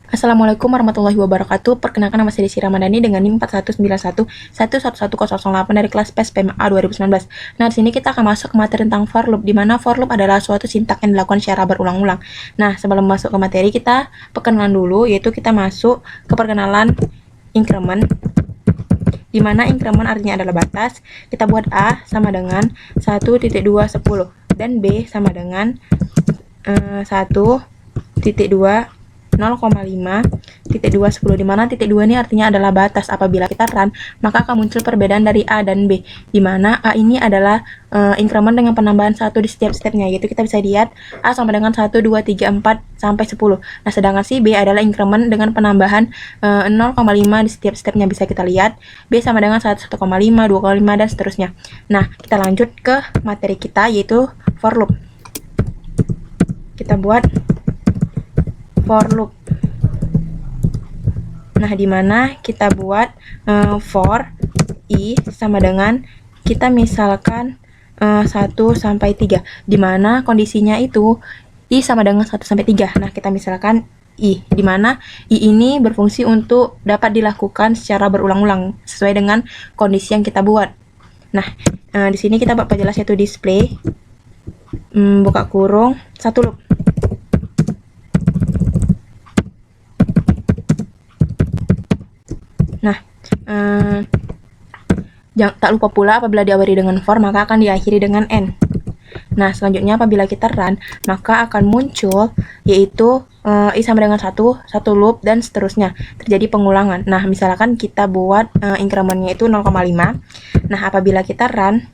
Assalamualaikum warahmatullahi wabarakatuh. Perkenalkan, nama saya Desi Ramadhani dengan NIM 4191111008 dari kelas PES PMA 2019. Nah, di sini kita akan masuk ke materi tentang for loop, di mana for loop adalah suatu sintak yang dilakukan secara berulang-ulang. Nah, sebelum masuk ke materi, kita perkenalan dulu, yaitu kita masuk ke perkenalan increment, di mana increment artinya adalah batas. Kita buat A sama dengan 1.210 dan B sama dengan 1.2 0,5.210, di mana titik 2 ini artinya adalah batas. Apabila kita run, maka akan muncul perbedaan dari A dan B, di mana A ini adalah increment dengan penambahan 1 di setiap stepnya, yaitu kita bisa lihat A sama dengan 1, 2, 3, 4, sampai 10. Nah, sedangkan si B adalah increment dengan penambahan 0,5 di setiap stepnya, bisa kita lihat B sama dengan 1, 1,5, 2,5, dan seterusnya. Nah, kita lanjut ke materi kita, yaitu for loop. Kita buat for loop. Nah, di mana kita buat for i sama dengan, kita misalkan 1 sampai 3, di mana kondisinya itu i sama dengan 1 sampai 3. Nah, kita misalkan i, di mana i ini berfungsi untuk dapat dilakukan secara berulang-ulang sesuai dengan kondisi yang kita buat. Nah, di sini kita buat perjelas, yaitu display buka kurung 1 loop. Nah, tak lupa pula apabila diawali dengan for, maka akan diakhiri dengan n. Nah, selanjutnya apabila kita run, maka akan muncul yaitu i sama dengan 1 loop, dan seterusnya, terjadi pengulangan. Nah, misalkan kita buat incrementnya itu 0,5. Nah, apabila kita run,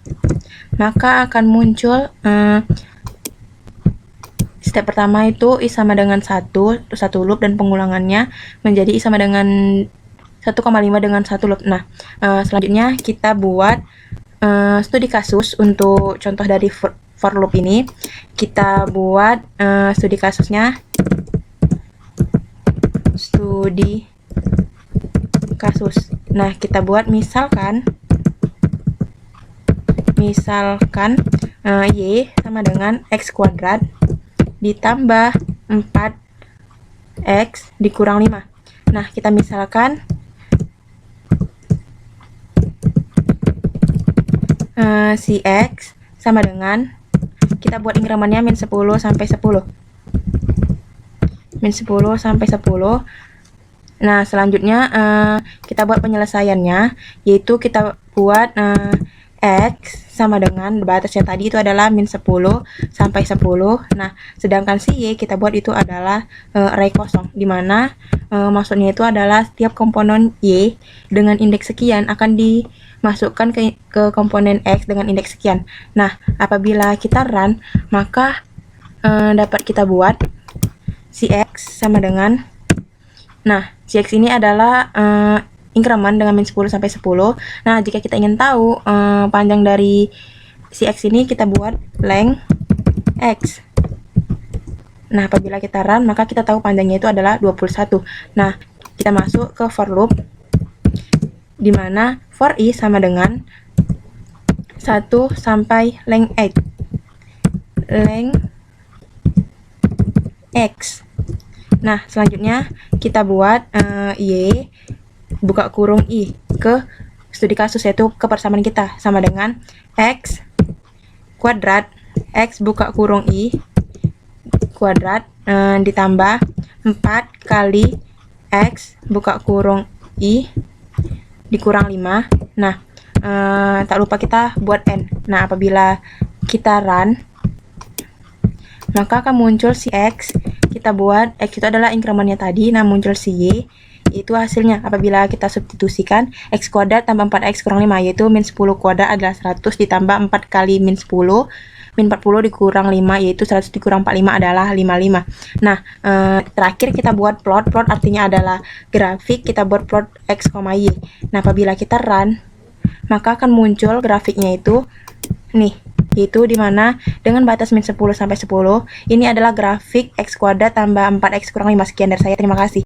maka akan muncul step pertama itu i sama dengan 1 loop, dan pengulangannya menjadi i sama dengan 1,5 dengan 1 loop. Nah, selanjutnya kita buat studi kasus untuk contoh dari for loop ini. Kita buat studi kasusnya, studi kasus. Nah, kita buat misalkan y sama dengan x kuadrat ditambah 4x dikurang 5. Nah, kita misalkan si x sama dengan, kita buat incrementnya min 10 sampai 10. Nah, selanjutnya kita buat penyelesaiannya, yaitu kita buat x sama dengan batasnya tadi itu adalah min 10 sampai 10. Nah, sedangkan si y kita buat itu adalah array kosong, dimana maksudnya itu adalah setiap komponen y dengan indeks sekian akan dimasukkan ke komponen x dengan indeks sekian. Nah, apabila kita run, maka dapat kita buat si x sama dengan, nah, si x ini adalah increment dengan min 10 sampai 10. Nah, jika kita ingin tahu panjang dari si x ini, kita buat length x. Nah, apabila kita run, maka kita tahu panjangnya itu adalah 21. Nah, kita masuk ke for loop, di mana for i sama dengan 1 sampai length x. Nah, selanjutnya kita buat y buka kurung i ke studi kasus, yaitu ke persamaan kita, sama dengan x kuadrat x buka kurung i kuadrat ditambah 4 kali x buka kurung i dikurang 5. Nah, tak lupa kita buat n. Nah, apabila kita run, maka akan muncul si x. Kita buat x itu adalah incrementnya tadi. Nah, muncul si y, itu hasilnya. Apabila kita substitusikan x kuadrat tambah 4x kurang 5, yaitu min 10 kuadrat adalah 100 ditambah 4 kali min 10, min 40 dikurang 5, yaitu 100 dikurang 45 adalah 55. Nah, terakhir kita buat plot artinya adalah grafik. Kita buat plot x, y. Nah, apabila kita run, maka akan muncul grafiknya itu nih, yaitu dimana dengan batas min 10 sampai 10, ini adalah grafik x kuadrat tambah 4x kurang 5. Sekian dari saya, terima kasih.